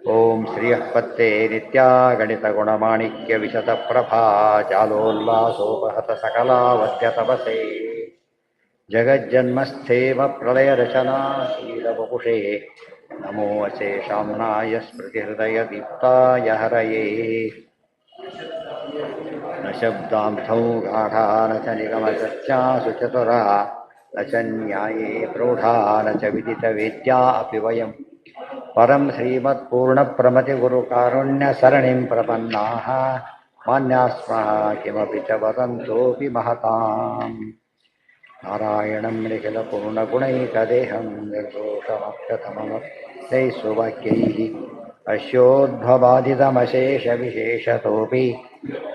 ಓಂ ಶ್ರೀಯಃಪತ್ತೇ ನಿತ್ಯಾ ಗಣಿತಗುಣಮಾಣಿಕ್ಯ ವಿಶತಪ್ರಭಾ ಜಾಲೋಲ್ಲಾಸೋಪಹತ ಸಕಲಾವದ್ಯ ತಪಸೇ ಜಗಜ್ಜನ್ಮಸ್ಥೇಮ ಪ್ರಳಯರಚನಾಶೀಲವಪುಷೇ ನಮೋ ಅಶೇಷಾಮ್ನಾಯ ಸ್ಮೃತಿಹೃದಯದೀಪ್ತಾಯ ಹರಯೇ ನ ಶಬ್ದಾಂತೌ ಗಾಢಾ ನ ಚ ನಿಗಮಚರ್ಚಾಸು ಚತುರಾ ನ ಚ ನ್ಯಾಯೇ ಪ್ರೌಢಾ ನ ಚ ವಿದಿತವೇದ್ಯಾ ಅಪಿ ವಯಂ ಪರಂ ಶ್ರೀಮತ್ಪೂರ್ಣಪ್ರಮತಿಗುರುಕಾರುಣ್ಯಸರಣಿಂ ಪ್ರಪನ್ನಾಃ ಮಾನ್ಯಾಸ್ಮಃ ಕಿಮಪಿ ಚ ವದಂತೋಪಿ ಮಹತಾಂ ನಾರಾಯಣಂ ನಿಖಿಲಪೂರ್ಣಗುಣೈಕದೇಹಂ ನಿರ್ದೋಷಮಪ್ಯತಮಮಪ್ಯೈಸುವಾಕ್ಯೈः ಅಸ್ಯೋದ್ಭವಾದಿತಮಶೇಷವಿಶೇಷತೋಪಿ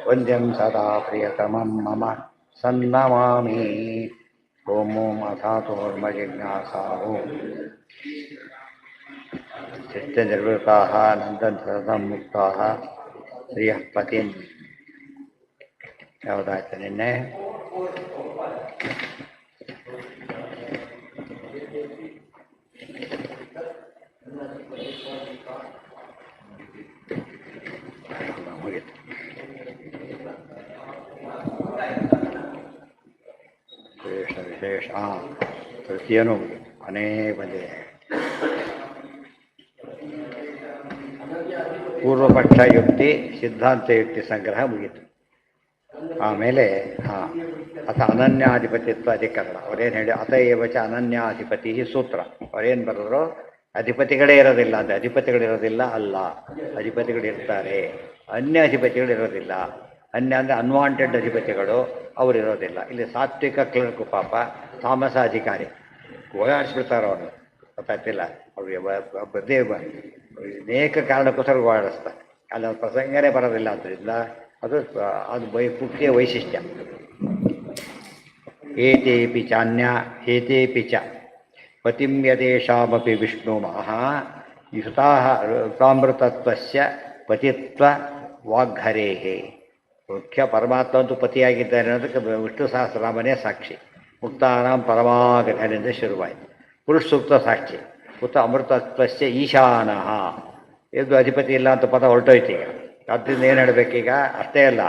ವಂದ್ಯಂ ಸದಾ ಪ್ರಿಯತಮಂ ಮಮ ಸನ್ನಮಾಮಿ ಓಂ ಓಂ ಅಥಾತೋರ್ಮಜಿಜ್ಞಾಸಾವೋ ಚಿತ್ತನಿರ್ವೃತಾಃ ನಂದನ್ ಮುಕ್ತಾಃ ಶ್ರಿಯಃ ಪತಿಂ ಯಾವುದಾಯ್ತು ನಿನ್ನೆ ಮುಗಿತು ವಿಶೇಷ ತೃತೀಯನೂ ಮುಗಿತು ಕೊನೇ ಬಂದಿದೆ ಪೂರ್ವಪಕ್ಷ ಯುಕ್ತಿ ಸಿದ್ಧಾಂತ ಯುಕ್ತಿ ಸಂಗ್ರಹ ಮುಗಿತು ಆಮೇಲೆ ಅಥ ಅನನ್ಯಾಧಿಪತಿತ್ವ ಅಧಿಕರಣ ಅವರೇನು ಹೇಳಿ ಅತ ಏವಚ ಅನನ್ಯಾಧಿಪತಿ ಸೂತ್ರ ಅವರೇನು ಬರೆದ್ರು ಅಧಿಪತಿಗಳೇ ಇರೋದಿಲ್ಲ ಅಂದರೆ ಅಧಿಪತಿಗಳಿರೋದಿಲ್ಲ ಅಲ್ಲ ಅಧಿಪತಿಗಳಿರ್ತಾರೆ ಅನ್ಯ ಅಧಿಪತಿಗಳಿರೋದಿಲ್ಲ ಅನ್ಯ ಅಂದರೆ ಅನ್ವಾಂಟೆಡ್ ಅಧಿಪತಿಗಳು ಅವರಿರೋದಿಲ್ಲ ಇಲ್ಲಿ ಸಾತ್ವಿಕ ಕ್ಲರ್ಕು ಪಾಪ ತಾಮಸ ಅಧಿಕಾರಿ ಓಡಾಡಿಸ್ಬಿಡ್ತಾರೆ ಅವನು ಗೊತ್ತಾಗ್ತಿಲ್ಲ ಅವ್ರಿಗೆ ಬದೇ ಅನೇಕ ಕಾರಣಕ್ಕೋಸ್ಕರ ಓಡಾಡಿಸ್ತಾರೆ ಅಲ್ಲಿ ಅವ್ರ ಪ್ರಸಂಗನೇ ಬರೋದಿಲ್ಲ ಆದ್ದರಿಂದ ಅದು ಮುಖ್ಯ ವೈಶಿಷ್ಟ್ಯ ಏತೇಪಿ ಚಾನ್ಯ ಏತೇಪಿ ಚ ಪತಿಂ ಯದೇಷಾಮಪಿ ವಿಷ್ಣುಮಃ ಯುತಾಃ ಋತಾಮೃತತ್ವಸ್ಯ ಪತಿತ್ವ ವಾಗ್ಹರೇಃ ಮುಖ್ಯ ಪರಮಾತ್ಮ ಅಂತೂ ಪತಿಯಾಗಿದ್ದಾನೆ ಅನ್ನೋದಕ್ಕೆ ವಿಷ್ಣು ಸಹಸ್ರನಾಮನೇ ಸಾಕ್ಷಿ ಮುಕ್ತಾನಾಂ ಪರಮಾಗತನಿಂದ ಶುರುವಾಯಿತು ಪುರುಷ ಸೂಕ್ತ ಸಾಕ್ಷಿ ಉತ ಅಮೃತತ್ವಸ್ಯ ಈಶಾನಃ ಇದು ಅಧಿಪತಿ ಇಲ್ಲ ಅಂತ ಪದ ಹೊರಟೋಯ್ತು ಈಗ ಆದ್ದರಿಂದ ಏನು ಹೇಳಬೇಕೀಗ ಅಷ್ಟೇ ಅಲ್ಲ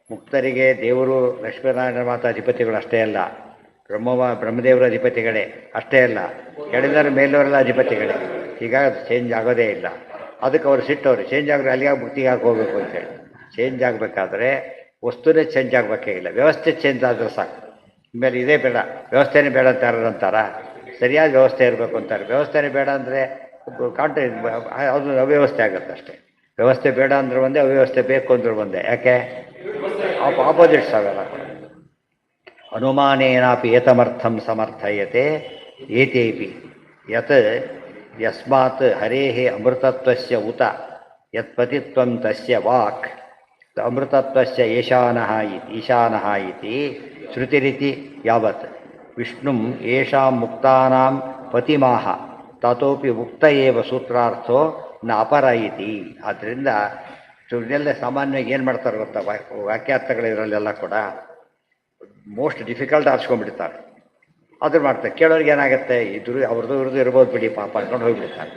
ಮುಕ್ತರಿಗೆ ದೇವರು ಲಕ್ಷ್ಮೀನಾರಾಯಣ ಮಾತಾ ಅಧಿಪತಿಗಳು ಅಷ್ಟೇ ಅಲ್ಲ ಬ್ರಹ್ಮದೇವರ ಅಧಿಪತಿಗಳೇ ಅಷ್ಟೇ ಅಲ್ಲ ಕೆಳದರ ಮೇಲವರೆಲ್ಲ ಅಧಿಪತಿಗಳೇ ಈಗ ಚೇಂಜ್ ಆಗೋದೇ ಇಲ್ಲ ಅದಕ್ಕೆ ಅವರು ಸಿಟ್ಟವ್ರು ಚೇಂಜ್ ಆಗಿದ್ರೆ ಅಲ್ಲಿಗೆ ಮುಕ್ತಿಗೆ ಹಾಕಿ ಹೋಗಬೇಕು ಅಂತೇಳಿ ಚೇಂಜ್ ಆಗಬೇಕಾದ್ರೆ ವಸ್ತುನೇ ಚೇಂಜ್ ಆಗಬೇಕೇ ಇಲ್ಲ ವ್ಯವಸ್ಥೆ ಚೇಂಜ್ ಆದರೆ ಸಾಕು ಆಮೇಲೆ ಇದೇ ಬೇಡ ವ್ಯವಸ್ಥೆನೇ ಬೇಡ ಅಂತ ಯಾರು ಅಂತಾರ ಸರಿಯಾದ ವ್ಯವಸ್ಥೆ ಇರಬೇಕು ಅಂತಾರೆ ವ್ಯವಸ್ಥೆನೇ ಬೇಡ ಅಂದರೆ ಅದು ಅವ್ಯವಸ್ಥೆ ಆಗುತ್ತೆ ಅಷ್ಟೇ ವ್ಯವಸ್ಥೆ ಬೇಡ ಅಂದ್ರೆ ಒಂದೇ ಅವ್ಯವಸ್ಥೆ ಬೇಕು ಅಂದ್ರೆ ಒಂದೇ ಯಾಕೆ ಆಪೋಸಿಟ್ಸ್ ಅವೆಲ್ಲ ಕೂಡ ಅನುಮಾನೇನಾಪಿ ಏತಮರ್ಥಂ ಸಮರ್ಥಯತೆ ಏತೇಪಿ ಯತ್ ಯಸ್ಮಾತ್ ಹರೇಃ ಅಮೃತತ್ವಸ್ಯ ಉತ ಯತ್ಪತಿತ್ವಂ ತಸ್ಯ ವಾಕ್ ಅಮೃತತ್ವಸ್ಯ ಈಶಾನಃ ಇತಿ ಶ್ರುತಿರಿತಿ ಯಾವತ್ ವಿಷ್ಣುಂ ಯೇಷಾಂ ಮುಕ್ತಾನಾಂ ಪತಿಮಾಹ ತತೋಪಿ ಮುಕ್ತ ಏವ ಸೂತ್ರಾರ್ಥೋ ನ ಅಪರ ಇತಿ. ಆದ್ದರಿಂದ ಇವನ್ನೆಲ್ಲ ಸಾಮಾನ್ಯವಾಗಿ ಏನು ಮಾಡ್ತಾರೆ ಗೊತ್ತಾ ವಾಕ್ಯಾರ್ಥಗಳಿರಲ್ಲೆಲ್ಲ ಕೂಡ ಮೋಸ್ಟ್ ಡಿಫಿಕಲ್ಟ್ ಆರಿಸ್ಕೊಂಡ್ಬಿಡ್ತಾರೆ ಅದ್ರ ಮಾಡ್ತಾರೆ ಕೇಳೋರಿಗೆ ಏನಾಗುತ್ತೆ ಅವ್ರದ್ದು ಇವ್ರದ್ದು ಇರ್ಬೋದು ಬಿಡಿ ಪಾಪ ಅಂದ್ಕೊಂಡು ಹೋಗಿಬಿಡ್ತಾರೆ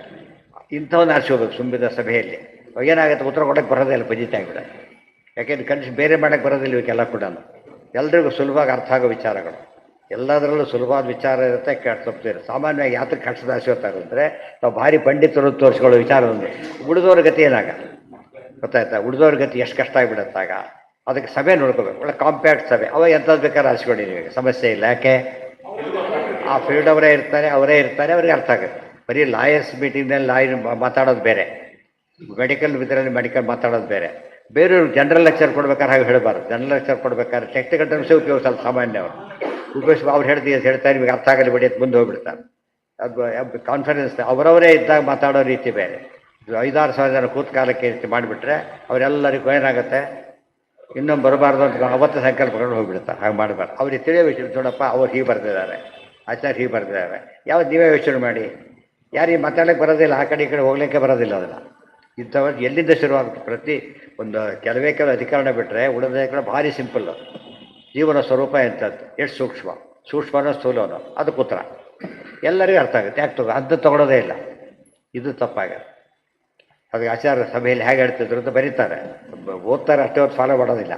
ಇಂಥವನ್ನ ಆರಿಸ್ಕೋಬೇಕು ತುಂಬಿದ ಸಭೆಯಲ್ಲಿ ಏನಾಗುತ್ತೆ ಉತ್ತರ ಕೊಡೋಕ್ಕೆ ಬರೋದೇ ಇಲ್ಲ ಪಜಿತ ಆಗಿಬಿಡುತ್ತೆ ಯಾಕೆಂದ್ರೆ ಬೇರೆ ಮಾಡೋಕ್ಕೆ ಬರೋದಿಲ್ಲ ಇವಕ್ಕೆಲ್ಲ ಕೂಡ ಎಲ್ರಿಗೂ ಸುಲಭವಾಗಿ ಅರ್ಥ ಆಗೋ ವಿಚಾರಗಳು ಎಲ್ಲದರಲ್ಲೂ ಸುಲಭವಾದ ವಿಚಾರ ಇರುತ್ತೆ ತಪ್ಪಿರುತ್ತೆ ಸಾಮಾನ್ಯವಾಗಿ ಯಾತಕ್ಕೆ ಕಷ್ಟದ ಆಶೋತಾರೆ ಅಂದರೆ ನಾವು ಭಾರಿ ಪಂಡಿತರು ತೋರಿಸ್ಕೊಳ್ಳೋ ವಿಚಾರ ಒಂದು ಉಳಿದವ್ರ ಗತಿ ಏನಾಗ ಗೊತ್ತಾಯ್ತಾ ಉಳಿದವ್ರ ಗತಿ ಎಷ್ಟು ಕಷ್ಟ ಆಗಿಬಿಡುತ್ತಾಗ ಅದಕ್ಕೆ ಸಭೆ ನೋಡ್ಕೋಬೇಕು ಒಳ್ಳೆ ಕಾಂಪ್ಯಾಕ್ಟ್ ಸಭೆ ಅವ ಎಂಥದ್ದು ಬೇಕಾದ್ರೆ ಆರಿಸ್ಕೊಳ್ಳಿ ನಿಮಗೆ ಸಮಸ್ಯೆ ಇಲ್ಲ ಯಾಕೆ ಆ ಫೀಲ್ಡ್ ಅವರೇ ಇರ್ತಾರೆ ಅವ್ರಿಗೆ ಅರ್ಥ ಆಗುತ್ತೆ ಬರೀ ಲಾಯರ್ಸ್ ಮೀಟಿಂಗ್ನಲ್ಲಿ ಲಾಯರ್ ಮಾತಾಡೋದು ಬೇರೆ ಮೆಡಿಕಲ್ ಇದರಲ್ಲಿ ಮೆಡಿಕಲ್ ಮಾತಾಡೋದು ಬೇರೆ ಜನರಲ್ ಲೆಕ್ಚರ್ ಕೊಡ್ಬೇಕಾದ್ರೆ ಹಾಗೆ ಹೇಳಬಾರ್ದು ಜನರಲ್ ಲೆಕ್ಚರ್ ಕೊಡ್ಬೇಕಾದ್ರೆ ಟೆಕ್ನಿಕಲ್ ಟರ್ಮ್ಸೇ ಉಪಯೋಗಿಸಲ್ಲ ಸಾಮಾನ್ಯ ಅವರು ಉಪಯೋಗಿಸಿ ಅವ್ರು ಹೇಳ್ತಾರೆ ನಿಮಗೆ ಅರ್ಥ ಆಗಲಿ ಬಿಡಿ ಅಂತ ಮುಂದೆ ಹೋಗ್ಬಿಡ್ತಾರೆ ಅದು ಕಾನ್ಫರೆನ್ಸ್ ಅವರವರೇ ಇದ್ದಾಗ ಮಾತಾಡೋ ರೀತಿ ಬೇರೆ 5,000-6,000 ಜನ ಕೂತ್ ಕಾಲಕ್ಕೆ ರೀತಿ ಮಾಡಿಬಿಟ್ರೆ ಅವರೆಲ್ಲರಿಗೂ ಏನಾಗುತ್ತೆ ಇನ್ನೊಂದು ಬರಬಾರ್ದು ಅಂತ ಅವತ್ತು ಸಂಕಲ್ಪಗಳು ಹೋಗ್ಬಿಡ್ತಾರೆ ಹಾಗೆ ಮಾಡಬಾರ್ದು ಅವ್ರಿಗೆ ತಿಳಿಯೋ ವಿಷಯ ನೋಡಪ್ಪ ಅವ್ರು ಹೀಗೆ ಬರೆದಿದ್ದಾರೆ ಆಚಾರ್ಯ ಹೀಗೆ ಬರೆದಿದ್ದಾರೆ ಯಾವತ್ತು ನೀವೇ ಯೋಚನೆ ಮಾಡಿ ಯಾರಿಗೆ ಮಾತಾಡೋಕ್ಕೆ ಬರೋದಿಲ್ಲ ಆ ಕಡೆ ಈ ಕಡೆ ಹೋಗ್ಲಿಕ್ಕೆ ಬರೋದಿಲ್ಲ ಅದನ್ನು ಇಂಥವ್ರು ಎಲ್ಲಿಂದ ಶುರುವಾಗುತ್ತೆ ಪ್ರತಿ ಒಂದು ಕೆಲವೇ ಅಧಿಕರಣ ಬಿಟ್ಟರೆ ಉಳಿದ ಭಾರಿ ಸಿಂಪಲ್ಲು ಜೀವನ ಸ್ವರೂಪ ಎಂಥದ್ದು ಎಷ್ಟು ಸೂಕ್ಷ್ಮನೋ ಸ್ಥೂಲನೋ ಅದಕ್ಕೆ ಉತ್ತರ ಎಲ್ಲರಿಗೂ ಅರ್ಥ ಆಗುತ್ತೆ ಯಾಕೆ ಅದು ತೊಗೊಳೋದೇ ಇಲ್ಲ ಇದು ತಪ್ಪಾಗುತ್ತೆ ಅದಕ್ಕೆ ಆಚಾರ್ಯ ಸಭೆಯಲ್ಲಿ ಹೇಗೆ ಹೇಳ್ತಿದ್ರು ಅಂತ ಬರೀತಾರೆ. ಓದ್ತಾರೆ ಅಷ್ಟೇ ಹೊತ್ತು ಫಾಲೋ ಮಾಡೋದಿಲ್ಲ.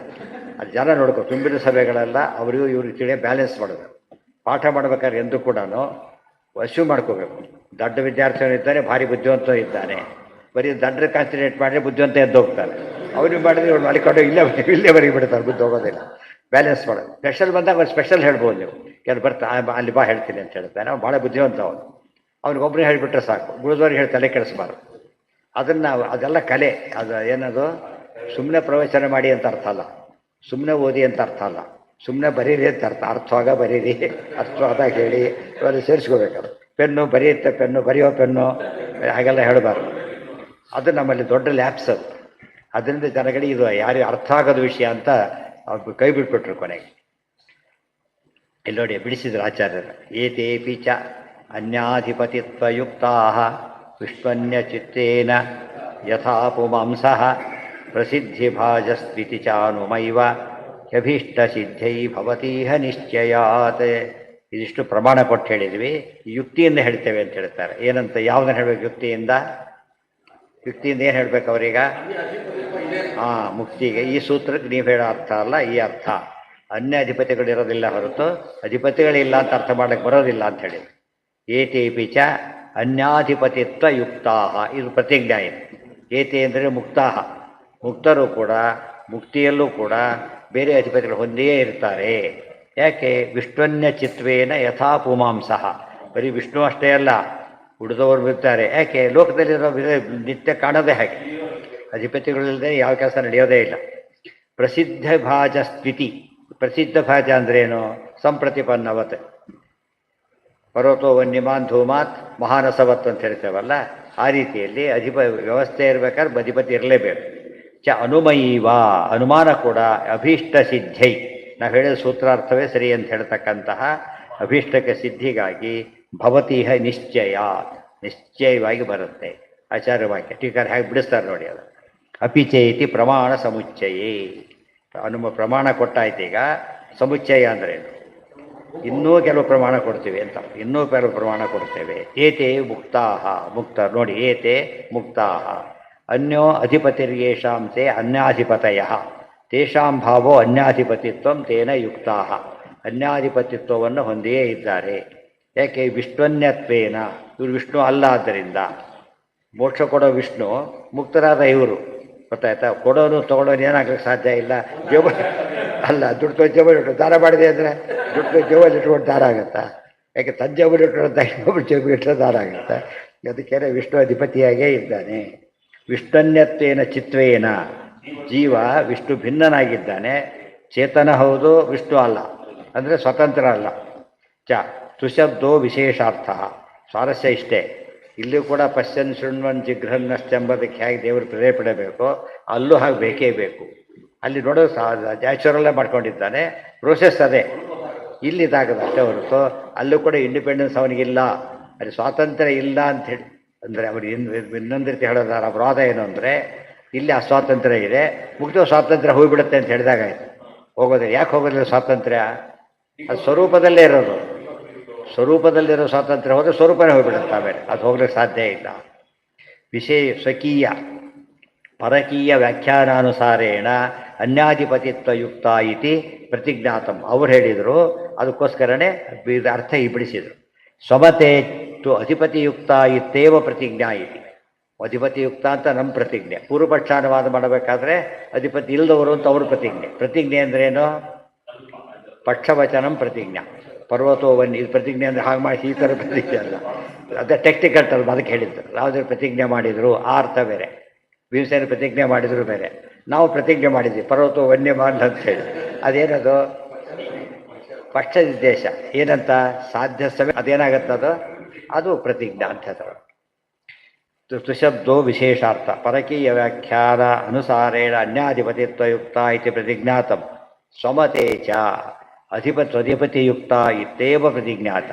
ಅದು ಜನ ನೋಡ್ಕೊ ತುಂಬಿದ ಸಭೆಗಳೆಲ್ಲ ಅವರಿಗೂ ಇವ್ರಿಗೆ ತಿಳಿ ಬ್ಯಾಲೆನ್ಸ್ ಮಾಡೋದು. ಪಾಠ ಮಾಡ್ಬೇಕಾದ್ರೆ ಎಂದೂ ಕೂಡ ಅಶ್ಯೂ ಮಾಡ್ಕೋಬೇಕು. ದೊಡ್ಡ ವಿದ್ಯಾರ್ಥಿಗಳಿದ್ದಾರೆ, ಭಾರಿ ಬುದ್ಧಿವಂತ ಇದ್ದಾನೆ, ಬರೀ ದಡ್ಡ ಕಾನ್ಸಂಟ್ರೇಟ್ ಮಾಡಿದ್ರೆ ಬುದ್ಧಿವಂತ ಎದ್ದು ಹೋಗ್ತಾನೆ. ಅವ್ರಿಗೆ ಮಾಡಿದ್ರೆ ಇವ್ರು ಮಲಿಕೊಂಡು ಇಲ್ಲೇ ಬರೀ ಬಿಡ್ತಾರೆ, ಬುದ್ಧಿ ಹೋಗೋದಿಲ್ಲ. ಬ್ಯಾಲೆನ್ಸ್ ಮಾಡೋದು. ಸ್ಪೆಷಲ್ ಬಂದಾಗ ಒಂದು ಸ್ಪೆಷಲ್ ಹೇಳ್ಬೋದು ನೀವು. ಕೆಲವು ಬರ್ತಾ ಅಲ್ಲಿ ಬಾ ಹೇಳ್ತೀನಿ ಅಂತ ಹೇಳ್ತಾನೆ, ಅವ್ನು ಭಾಳ ಬುದ್ಧಿವಂತ ಅವನು. ಅವ್ನಿಗೊಬ್ಬರೇ ಹೇಳಿಬಿಟ್ರೆ ಸಾಕು, ಉಳಿದವ್ರಿಗೆ ಹೇಳಿ ತಲೆ ಕೆಡಿಸ್ಬಾರ್ದು. ಅದನ್ನು ಅದೆಲ್ಲ ಕಲೆ. ಅದು ಏನದು ಸುಮ್ಮನೆ ಪ್ರವಚನ ಮಾಡಿ ಅಂತ ಅರ್ಥ ಅಲ್ಲ, ಸುಮ್ಮನೆ ಓದಿ ಅಂತ ಅರ್ಥ ಅಲ್ಲ, ಸುಮ್ಮನೆ ಬರೀರಿ ಅಂತ ಅರ್ಥವಾಗ ಬರೀರಿ, ಅರ್ಥವಾದಾಗ ಹೇಳಿ ಇವೆಲ್ಲ ಸೇರಿಸ್ಕೋಬೇಕದು. ಪೆನ್ನು ಬರೆಯುತ್ತೆ, ಪೆನ್ನು ಬರೆಯೋ ಪೆನ್ನು ಹಾಗೆಲ್ಲ ಹೇಳಬಾರ್ದು. ಅದು ನಮ್ಮಲ್ಲಿ ದೊಡ್ಡ ಲ್ಯಾಪ್ಸ್ ಅದು. ಅದರಿಂದ ಜನಗಳಿಗೆ ಇದು ಯಾರಿಗೆ ಅರ್ಥ ಆಗೋದು ವಿಷಯ ಅಂತ ಅವ್ರು ಕೈ ಬಿಟ್ಬಿಟ್ರು ಕೊನೆಗೆ. ಇಲ್ಲಿ ನೋಡಿ ಬಿಡಿಸಿದ್ರು ಆಚಾರ್ಯರು. ಏತೇಪಿ ಚ ಅನ್ಯಾಧಿಪತಿತ್ವಯುಕ್ತಾ ವಿಷ್ವನ್ಯ ಚಿತ್ತೇನ ಯಥಾ ಪುಮಾಂಸಃ ಪ್ರಸಿದ್ಧಿಭಾಜಸ್ವಿತಿ ಚಾನುಮೈವ ಅಭೀಷ್ಟಸಿದ್ಧೈ ಭವತೀಹ ನಿಶ್ಚಯಾತ್. ಇದಿಷ್ಟು ಪ್ರಮಾಣ ಕೊಟ್ಟು ಹೇಳಿದ್ವಿ. ಯುಕ್ತಿಯಿಂದ ಹೇಳ್ತೇವೆ ಅಂತ ಹೇಳ್ತಾರೆ. ಏನಂತ ಯಾವುದನ್ನು ಹೇಳಬೇಕು? ಯುಕ್ತಿಯಿಂದ ಏನು ಹೇಳಬೇಕು ಅವರೀಗ? ಮುಕ್ತಿಗೆ. ಈ ಸೂತ್ರಕ್ಕೆ ನೀವು ಹೇಳೋ ಅರ್ಥ ಅಲ್ಲ, ಈ ಅರ್ಥ. ಅನ್ಯ ಅಧಿಪತಿಗಳಿರೋದಿಲ್ಲ ಹೊರತು ಅಧಿಪತಿಗಳಿಲ್ಲ ಅಂತ ಅರ್ಥ ಮಾಡಕ್ಕೆ ಬರೋದಿಲ್ಲ ಅಂತ ಹೇಳಿ. ಏತೇಪಿ ಚ ಅನ್ಯಾಧಿಪತಿತ್ವ ಯುಕ್ತಾ, ಇದು ಪ್ರತಿಜ್ಞಾ. ಇದು ಏತೆ ಅಂದರೆ ಮುಕ್ತಾಹ, ಮುಕ್ತರು ಕೂಡ ಮುಕ್ತಿಯಲ್ಲೂ ಕೂಡ ಬೇರೆ ಅಧಿಪತಿಗಳು ಹೊಂದಿಯೇ ಇರ್ತಾರೆ. ಯಾಕೆ? ವಿಷ್ಣುನ್ಯ ಚಿತ್ವೇನ ಯಥಾ ಪುಮಾಂಸಃ. ಬರೀ ವಿಷ್ಣು ಅಷ್ಟೇ ಅಲ್ಲ, ಉಳಿದವರು ಬಿಡ್ತಾರೆ. ಯಾಕೆ? ಲೋಕದಲ್ಲಿರೋ ನಿತ್ಯ ಕಾಣೋದೇ ಹಾಗೆ. ಅಧಿಪತಿಗಳಿಲ್ಲದೆ ಯಾವ ಕೆಲಸ ನಡೆಯೋದೇ ಇಲ್ಲ. ಪ್ರಸಿದ್ಧ ಭಾಜ ಸ್ಥಿತಿ. ಪ್ರಸಿದ್ಧ ಭಾಜ ಅಂದ್ರೇನು? ಸಂಪ್ರತಿಪನ್ನವತ್. ಪರ್ವತೋ ವನ್ಯಮಾನ್ ಧೂಮಾತ್ ಮಹಾನಸವತ್ ಅಂತ ಹೇಳ್ತೇವಲ್ಲ, ಆ ರೀತಿಯಲ್ಲಿ ವ್ಯವಸ್ಥೆ ಇರಬೇಕಾದ್ರೆ ಅಧಿಪತಿ ಇರಲೇಬೇಕು. ಚ ಅನುಮಯೀವ, ಅನುಮಾನ ಕೂಡ ಅಭೀಷ್ಟ ಸಿದ್ಧೈ. ನಾವು ಹೇಳಿದ ಸೂತ್ರಾರ್ಥವೇ ಸರಿ ಅಂತ ಹೇಳ್ತಕ್ಕಂತಹ ಅಭೀಷ್ಟಕ ಸಿದ್ಧಿಗಾಗಿ ಭವತೀಹ ನಿಶ್ಚಯ, ನಿಶ್ಚಯವಾಗಿ ಬರುತ್ತೆ. ಆಚಾರ್ಯ ವಾಕ್ಯ ಟೀಕಾರ ಹೇಗೆ ಬಿಡಿಸ್ತಾರೆ ನೋಡಿ. ಅದು ಅಪಿಚೇತಿ ಪ್ರಮಾಣ ಸಮುಚ್ಚಯೇ. ಪ್ರಮಾಣ ಕೊಟ್ಟಾಯ್ತು. ಈಗ ಸಮುಚ್ಚಯ ಅಂದರೆ ಇನ್ನೂ ಕೆಲವು ಪ್ರಮಾಣ ಕೊಡ್ತೀವಿ ಅಂತ, ಇನ್ನೂ ಕೆಲವು ಪ್ರಮಾಣ ಕೊಡ್ತೇವೆ. ಏತೆ ಮುಕ್ತಾಹ, ಮುಕ್ತ ನೋಡಿ. ಏತೆ ಮುಕ್ತಾಹ ಅನ್ಯೋ ಅಧಿಪತಿರ್ಯೇಷಾಂ ತೇ ಅನ್ಯಾಧಿಪತಯ ತೇಷಾಂ ಭಾವೋ ಅನ್ಯಾಧಿಪತಿತ್ವಂ ತೇನ ಯುಕ್ತಾಹ. ಅನ್ಯಾಧಿಪತಿತ್ವವನ್ನು ಹೊಂದಿಯೇ ಇದ್ದಾರೆ. ಯಾಕೆ? ವಿಷ್ಣುನ್ಯತ್ವೇನ, ಇವರು ವಿಷ್ಣು ಅಲ್ಲ. ಆದ್ದರಿಂದ ಮೋಕ್ಷ ಕೊಡೋ ವಿಷ್ಣು, ಮುಕ್ತರಾದ ಇವರು. ಗೊತ್ತಾಯ್ತಾ? ಕೊಡೋನು ತೊಗೊಳೋನು ಏನಾಗಲಿಕ್ಕೆ ಸಾಧ್ಯ ಇಲ್ಲ. ಜೇಬ ಅಲ್ಲ, ದುಡ್ಡು ಜೇಬಲ್ಲಿ ದಾರ ಮಾಡಿದೆ ಅಂದರೆ ದುಡ್ಡು ಜೇಬಲ್ಲಿ ಇಟ್ಕೊಂಡು ದಾರ ಆಗುತ್ತಾ? ಯಾಕೆ? ತನ್ನ ಜೇಬಲ್ಲಿ ಇಟ್ಕೊಂಡು ಇನ್ನೊಬ್ಬರು ಜೇಬು ಇಟ್ಟರೆ ದಾರ ಆಗುತ್ತೆ. ಅದಕ್ಕೆ ವಿಷ್ಣು ಅಧಿಪತಿಯಾಗೇ ಇದ್ದಾನೆ. ವಿಷ್ಣುನ್ಯತ್ವೇನ ಚಿತ್ವೇನ, ಜೀವ ವಿಷ್ಣು ಭಿನ್ನನಾಗಿದ್ದಾನೆ. ಚೇತನ ಹೌದು, ವಿಷ್ಣು ಅಲ್ಲ, ಅಂದರೆ ಸ್ವತಂತ್ರ ಅಲ್ಲ. ಚ ತುಶಬ್ದೋ ವಿಶೇಷಾರ್ಥ. ಸ್ವಾರಸ್ಯ ಇಷ್ಟೇ. ಇಲ್ಲೂ ಕೂಡ ಪಶ್ಯನ್ ಶೃಣ್ವನ್ ಜಿಘ್ರನ್ನಷ್ಟೆಂಬುದಕ್ಕೆ ಹೇಗೆ ದೇವರು ಪ್ರೇರೇಪಡಬೇಕು, ಅಲ್ಲೂ ಹಾಗೆ ಬೇಕೇ ಬೇಕು. ಅಲ್ಲಿ ನೋಡೋದು ನ್ಯಾಚುರಲ್ಲೇ ಮಾಡ್ಕೊಂಡಿದ್ದಾನೆ, ಪ್ರೋಸೆಸ್ ಅದೇ. ಇಲ್ಲಿದಾಗದ ಅಷ್ಟೇ ಹೊರತು ಅಲ್ಲೂ ಕೂಡ ಇಂಡಿಪೆಂಡೆನ್ಸ್ ಅವನಿಗಿಲ್ಲ, ಅಲ್ಲಿ ಸ್ವಾತಂತ್ರ್ಯ ಇಲ್ಲ ಅಂಥೇಳಿ. ಅಂದರೆ ಅವ್ರು ಇನ್ನೊಂದು ರೀತಿ ಹೇಳೋದಾರ ಅಪರಾಧ ಏನು ಅಂದರೆ, ಇಲ್ಲಿ ಆ ಸ್ವಾತಂತ್ರ್ಯ ಇದೆ, ಮುಕ್ತ ಸ್ವಾತಂತ್ರ್ಯ ಹೋಗಿಬಿಡುತ್ತೆ ಅಂತ ಹೇಳಿದಾಗಾಯ್ತು. ಹೋಗೋದಿಲ್ಲ. ಯಾಕೆ ಹೋಗೋದಿಲ್ಲ ಸ್ವಾತಂತ್ರ್ಯ? ಅದು ಸ್ವರೂಪದಲ್ಲೇ ಇರೋದು. ಸ್ವರೂಪದಲ್ಲಿರೋ ಸ್ವಾತಂತ್ರ್ಯ ಹೋದರೆ ಸ್ವರೂಪನೇ ಹೋಗಿಬಿಡುತ್ತೆ. ಆಮೇಲೆ ಅದು ಹೋಗ್ಲಿಕ್ಕೆ ಸಾಧ್ಯ ಇಲ್ಲ. ವಿಷಯ ಸ್ವಕೀಯ ಪರಕೀಯ ವ್ಯಾಖ್ಯಾನಾನುಸಾರೇಣ ಅನ್ಯಾಧಿಪತಿತ್ವಯುಕ್ತ ಇತಿ ಪ್ರತಿಜ್ಞಾತಂ. ಅವ್ರು ಹೇಳಿದರು, ಅದಕ್ಕೋಸ್ಕರನೇ ಅರ್ಥ ಬಿಡಿಸಿದರು. ಸ್ವಮತೆ ತು ಅಧಿಪತಿಯುಕ್ತ ಇತ್ತೇವ ಪ್ರತಿಜ್ಞಾ ಇತಿ. ಅಧಿಪತಿಯುಕ್ತ ಅಂತ ನಮ್ಮ ಪ್ರತಿಜ್ಞೆ. ಪೂರ್ವಪಕ್ಷಾನುವಾದ ಮಾಡಬೇಕಾದ್ರೆ ಅಧಿಪತಿ ಇಲ್ಲದವರು ಅಂತ ಅವ್ರ ಪ್ರತಿಜ್ಞೆ. ಪ್ರತಿಜ್ಞೆ ಅಂದ್ರೇನು? ಪಕ್ಷವಚನಂ ಪ್ರತಿಜ್ಞಾ. ಪರ್ವತೋವನ್ನಿ, ಇದು ಪ್ರತಿಜ್ಞೆ ಅಂದರೆ ಹಾಗೆ ಮಾಡಿ ಈ ಥರ ಪ್ರತಿಜ್ಞೆ ಅಲ್ಲ. ಅದೇ ಟೆಕ್ನಿಕಲ್ ಟರ್ಮ್, ಅದಕ್ಕೆ ಹೇಳಿದ್ರು. ಯಾವುದೇ ಪ್ರತಿಜ್ಞೆ ಮಾಡಿದರು ಆ ಅರ್ಥ ಬೇರೆ. ಭೀಮಸೇನ ಪ್ರತಿಜ್ಞೆ ಮಾಡಿದ್ರು ಬೇರೆ. ನಾವು ಪ್ರತಿಜ್ಞೆ ಮಾಡಿದ್ವಿ ಪರ್ವತೋ ವನ್ಯಮಾನ್ ಅಂತ ಹೇಳಿ. ಅದೇನದು? ಪಕ್ಷ ನಿರ್ದೇಶ. ಏನಂತ? ಸಾಧ್ಯ ಸಮಯ ಅದೇನಾಗತ್ತದು? ಅದು ಪ್ರತಿಜ್ಞಾ ಅಂತ ಹೇಳ್ತಾರೆ. ತುಶಬ್ದೋ ವಿಶೇಷಾರ್ಥ ಪರಕೀಯ ವ್ಯಾಖ್ಯಾನ ಅನುಸಾರೇಣ ಅನ್ಯಾಧಿಪತಿತ್ವಯುಕ್ತ ಇತಿ ಪ್ರತಿಜ್ಞಾತಂ. ಸ್ವಮತೆ ಚ ಅಧಿಪತಿಯುಕ್ತ ಇತ್ತೇವ ಪ್ರತಿಜ್ಞಾತ.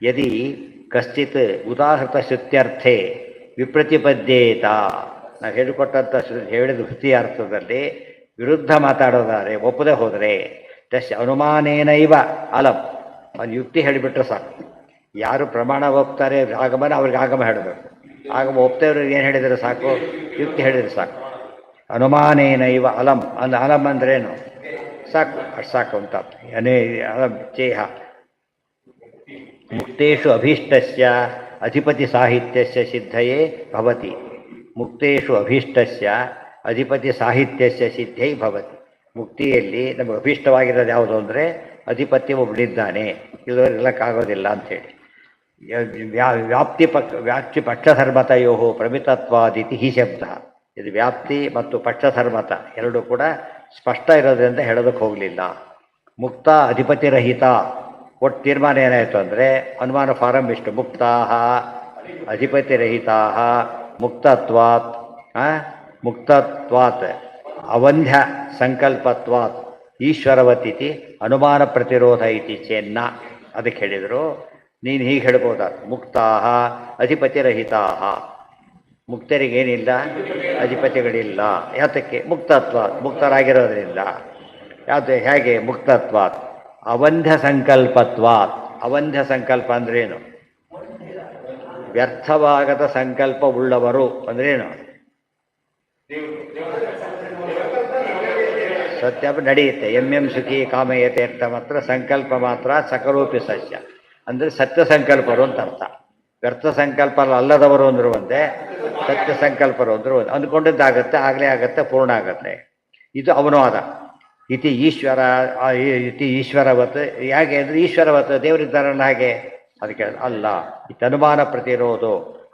ಯದಿ ಕಶ್ಚಿತ್ ಉದಾಹೃತ ಶ್ರುತ್ಯರ್ಥೆ ವಿಪ್ರತಿಪದ್ಯೇತ. ನಾವು ಹೇಳಿಕೊಟ್ಟಂಥ ಹೇಳಿದ ಶ್ರುತಿ ಅರ್ಥದಲ್ಲಿ ವಿರುದ್ಧ ಮಾತಾಡೋದಾರೆ, ಒಪ್ಪದೆ ಹೋದರೆ ತಸ್ಯ ಅನುಮಾನೇನೈವ ಅಲಂ. ಒಂದು ಯುಕ್ತಿ ಹೇಳಿಬಿಟ್ರೆ ಸಾಕು. ಯಾರು ಪ್ರಮಾಣ ಒಪ್ತಾರೆ ಆಗಮನ, ಅವ್ರಿಗೆ ಆಗಮ ಹೇಳಬೇಕು. ಆಗ ಒಪ್ತೇವ್ರಿಗೆ ಏನು ಹೇಳಿದರೆ ಸಾಕು, ಯುಕ್ತಿ ಹೇಳಿದರೆ ಸಾಕು. ಅನುಮಾನೇನ ಇವ ಅಲಂ ಅಲಂ ಅಂದ್ರೇನು, ಸಾಕು, ಅಷ್ಟು ಸಾಕು ಅಂತ. ಅಲಂ ಚೇಹ ಮುಕ್ತೇಷು ಅಭೀಷ್ಟಸ್ಯ ಅಧಿಪತಿ ಸಾಹಿತ್ಯಸ್ಯ ಸಿದ್ಧಯೇ ಭವತಿ. ಮುಕ್ತೇಷು ಅಭೀಷ್ಟಸ್ಯ ಅಧಿಪತಿ ಸಾಹಿತ್ಯಸ್ಯ ಸಿದ್ಧೈ ಭವತಿ. ಮುಕ್ತಿಯಲ್ಲಿ ನಮಗೆ ಅಭೀಷ್ಟವಾಗಿರೋದು ಯಾವುದು ಅಂದರೆ ಅಧಿಪತಿ ಒಬ್ಬನಿದ್ದಾನೆ, ಇಲ್ಲಕ್ಕಾಗೋದಿಲ್ಲ ಅಂಥೇಳಿ. ವ್ಯಾಪ್ತಿ ಪಕ್ಷಧರ್ಮತೆಯೋ ಪ್ರಮಿತತ್ವಾದಿತಿ ಹಿ ಶಬ್ದ. ಇದು ವ್ಯಾಪ್ತಿ ಮತ್ತು ಪಕ್ಷಧರ್ಮತ ಎರಡೂ ಕೂಡ ಸ್ಪಷ್ಟ ಇರೋದ್ರಿಂದ ಹೇಳೋದಕ್ಕೆ ಹೋಗಲಿಲ್ಲ. ಮುಕ್ತ ಅಧಿಪತಿರಹಿತ ಒಟ್ಟು ತೀರ್ಮಾನ ಏನಾಯಿತು ಅಂದರೆ ಅನುಮಾನ ಫಾರಂ ಇಷ್ಟು: ಮುಕ್ತಾಹ ಅಧಿಪತಿರಹಿತಾ ಮುಕ್ತತ್ವಾತ್ ಮುಕ್ತತ್ವಾತ್ ಅವಂಧ್ಯ ಸಂಕಲ್ಪತ್ವಾತ್ ಈಶ್ವರವತಿಥಿ ಅನುಮಾನ ಪ್ರತಿರೋಧ ಇತಿ ಚೇನ್ನ. ಅದಕ್ಕೆ ಹೇಳಿದರು, ನೀನು ಹೀಗೆ ಹೇಳ್ಬೋದ: ಮುಕ್ತಾಹ ಅಧಿಪತಿರಹಿತಾ, ಮುಕ್ತರಿಗೇನಿಲ್ಲ, ಅಧಿಪತಿಗಳಿಲ್ಲ. ಯಾತಕ್ಕೆ? ಮುಕ್ತತ್ವಾತ್, ಮುಕ್ತರಾಗಿರೋದ್ರಿಂದ. ಯಾವುದು? ಹೇಗೆ? ಮುಕ್ತತ್ವಾತ್ ಅವಂಧ್ಯ ಸಂಕಲ್ಪತ್ವಾತ್. ಅವಂಧ್ಯ ಸಂಕಲ್ಪ ಅಂದ್ರೇನು? ವ್ಯರ್ಥವಾಗದ ಸಂಕಲ್ಪ ಉಳ್ಳವರು ಅಂದ್ರೇನು? ಸತ್ಯ ನಡೆಯುತ್ತೆ. ಎಂ ಸುಖಿ ಕಾಮಯತೆ ಅಂತ ಮಾತ್ರ ಸಂಕಲ್ಪ ಮಾತ್ರ ಸಕಲೋಪಿ ಸಸ್ಯ ಅಂದರೆ ಸತ್ಯ ಸಂಕಲ್ಪರು ಅಂತ ಅರ್ಥ. ವ್ಯರ್ಥ ಸಂಕಲ್ಪ ಅಲ್ಲದವರು ಅಂದರು ಒಂದೇ, ಸತ್ಯ ಸಂಕಲ್ಪರು ಅಂದರು ಒಂದು. ಅಂದ್ಕೊಂಡಿದ್ದಾಗತ್ತೆ, ಆಗಲೇ ಆಗತ್ತೆ, ಪೂರ್ಣ ಆಗತ್ತೆ. ಇದು ಅವನುವಾದ. ಇತಿ ಈಶ್ವರ ಇತಿ ಈಶ್ವರವತ್. ಹೇಗೆ ಅಂದರೆ ಈಶ್ವರವತ್, ದೇವರಿದ್ದಾರಲ್ಲ ಹಾಗೆ. ಅದಕ್ಕೆ ಅಲ್ಲ. ಇದು ಅನುಮಾನ ಪ್ರತಿರೋಧ.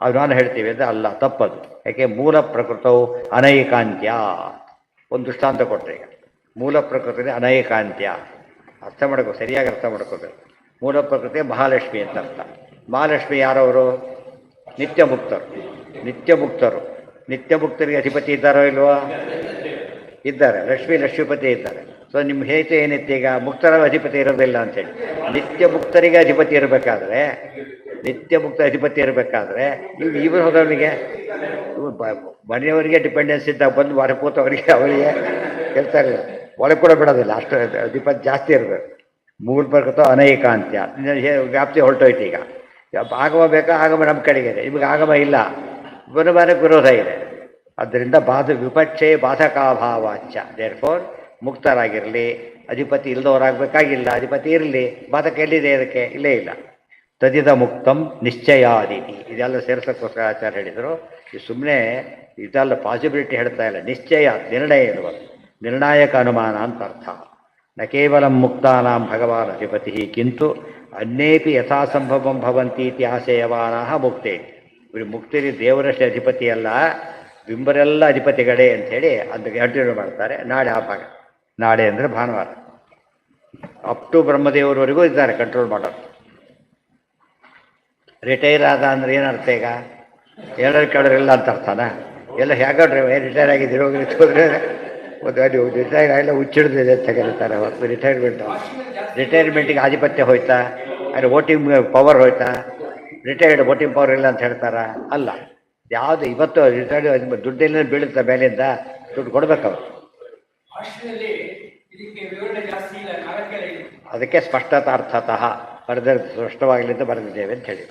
ಅನುಮಾನ ಹೇಳ್ತೀವಿ ಅಂದರೆ ಅಲ್ಲ, ತಪ್ಪದು. ಯಾಕೆ? ಮೂಲ ಪ್ರಕೃತವು ಅನೈಕಾಂತ್ಯ. ಒಂದು ದೃಷ್ಟಾಂತ ಕೊಟ್ಟರೆ, ಈಗ ಮೂಲ ಪ್ರಕೃತಿ ಅನೈಕಾಂತ್ಯ ಅರ್ಥ ಮಾಡ್ಕೋ, ಸರಿಯಾಗಿ ಅರ್ಥ ಮಾಡ್ಕೋಬೇಕು. ಮೂಲ ಪ್ರಕೃತಿ ಮಹಾಲಕ್ಷ್ಮಿ ಅಂತ ಅರ್ಥ. ಮಹಾಲಕ್ಷ್ಮಿ ಯಾರವರು? ನಿತ್ಯ ಮುಕ್ತರು. ನಿತ್ಯ ಮುಕ್ತರು. ನಿತ್ಯ ಮುಕ್ತರಿಗೆ ಅಧಿಪತಿ ಇದ್ದಾರೋ ಇಲ್ವೋ? ಇದ್ದಾರೆ. ಲಕ್ಷ್ಮೀಪತಿ ಇದ್ದಾರೆ. ಸೊ ನಿಮ್ಮ ಹೇತು ಏನಿತ್ತು ಈಗ? ಮುಕ್ತರ ಅಧಿಪತಿ ಇರೋದಿಲ್ಲ ಅಂತೇಳಿ. ನಿತ್ಯ ಮುಕ್ತರಿಗೆ ಅಧಿಪತಿ ಇರಬೇಕಾದ್ರೆ, ನಿತ್ಯ ಮುಕ್ತ ಅಧಿಪತಿ ಇರಬೇಕಾದ್ರೆ ಇವರು ಹೋದವರಿಗೆ, ಮನೆಯವರಿಗೆ ಡಿಪೆಂಡೆನ್ಸ್ ಇದ್ದಾಗ ಬಂದು ಹೊರಪೂತವರಿಗೆ ಅವರಿಗೆ ಹೇಳ್ತಾರೆ, ಒಳಗೆ ಕೂಡ ಬಿಡೋದಿಲ್ಲ. ಅಷ್ಟು ಅಧಿಪತಿ ಜಾಸ್ತಿ ಇರಬೇಕು. ಮೂಲ ಪ್ರಕೃತ ಅನೈಕಾಂತ್ಯ. ವ್ಯಾಪ್ತಿ ಹೊರಟೋಯ್ತು. ಈಗ ಆಗಮ ಬೇಕಾ? ಆಗಮ ನಮ್ಮ ಕಡೆಗೆ ಇದೆ. ನಿಮಗೆ ಆಗಮ ಇಲ್ಲ, ಬರಬಾರಕ್ಕೆ ವಿರೋಧ ಇದೆ. ಆದ್ದರಿಂದ ವಿಪಕ್ಷೆ ಬಾಧಕಾಭಾವಾಚ್ಯ. ದೇರ್ಫೋರ್ ಮುಕ್ತರಾಗಿರಲಿ, ಅಧಿಪತಿ ಇಲ್ಲದವರಾಗಬೇಕಾಗಿಲ್ಲ. ಅಧಿಪತಿ ಇರಲಿ, ಬಾಧಕ ಎಲ್ಲಿದೆ? ಅದಕ್ಕೆ ಇಲ್ಲೇ ಇಲ್ಲ. ತದಿದ ಮುಕ್ತಂ ನಿಶ್ಚಯಾದೀತಿ. ಇದೆಲ್ಲ ಸೇರಿಸೋಕ್ಕೋಸ್ಕರ ಆಚಾರ್ಯ ಹೇಳಿದರು. ಇದು ಸುಮ್ಮನೆ ಇದೆಲ್ಲ ಪಾಸಿಬಿಲಿಟಿ ಹೇಳ್ತಾ ಇಲ್ಲ, ನಿಶ್ಚಯ, ನಿರ್ಣಯ ಇರುವ ನಿರ್ಣಾಯಕ ಅನುಮಾನ ಅಂತ ಅರ್ಥ. ನ ಕೇವಲ ಮುಕ್ತಾನಾಂ ಭಗವಾನ್ ಅಧಿಪತಿ ಕಿಂತು ಅನ್ಯೇಪಿ ಯಥಾಸಂಭವಂ ಭವಂತಿ ಇತಿ ಆಶಯವಾನಃ ಮುಕ್ತೇ. ಇವರು ಮುಕ್ತಿರಿ ದೇವರಷ್ಟೇ ಅಧಿಪತಿ ಅಲ್ಲ, ಬಿಂಬರೆಲ್ಲ ಅಧಿಪತಿಗಳೇ ಅಂಥೇಳಿ ಅದಕ್ಕೆ ಕಂಟಿನ್ಯೂ ಮಾಡ್ತಾರೆ. ನಾಳೆ ಆ ಭಾಗ, ನಾಳೆ ಅಂದರೆ ಭಾನುವಾರ, ಅಪ್ ಟು ಬ್ರಹ್ಮದೇವರವರೆಗೂ ಇದ್ದಾರೆ ಕಂಟ್ರೋಲ್ ಮಾಡೋರು. ರಿಟೈರ್ ಆದ ಅಂದರೆ ಏನರ್ಥ? ಈಗ ಏನಾರು ಕೇಳೋರಿಲ್ಲ ಅಂತ ಅರ್ಥನ? ಎಲ್ಲ ಹೇಗಾಡ್ರಿ ರಿಟೈರ್ ಆಗಿದ್ದೀರಿ, ಹೋಗಿ ಹೋದ್ರೆ ಒಂದು ರಿಟೈರ್ ಆಗಿಲ್ಲ ಹುಚ್ಚಿಡ್ದಿದೆ ಅಂತ ಕರೀತಾರೆ. ಹೊತ್ತು ರಿಟೈರ್ಮೆಂಟಿಗೆ ಆಧಿಪತ್ಯ ಹೋಯ್ತಾ? ಅಲ್ಲಿ ವೋಟಿಂಗ್ ಪವರ್ ಹೋಯ್ತಾ? ರಿಟೈರ್ಡ್ ವೋಟಿಂಗ್ ಪವರ್ ಇಲ್ಲ ಅಂತ ಹೇಳ್ತಾರ? ಅಲ್ಲ. ಯಾವುದು ಇವತ್ತು ರಿಟೈರ್ಡ್ ದುಡ್ಡೆಲ್ಲ ಬೀಳುತ್ತೆ ಮೇಲಿಂದ, ದುಡ್ಡು ಕೊಡ್ಬೇಕು ಅವರು. ಅದಕ್ಕೆ ಸ್ಪಷ್ಟತಾರ್ಥತಃ ಬರೆದ ಸ್ಪಷ್ಟವಾಗಲಿ ಅಂತ ಬರೆದಿದ್ದೇವೆ ಅಂತ ಹೇಳಿ.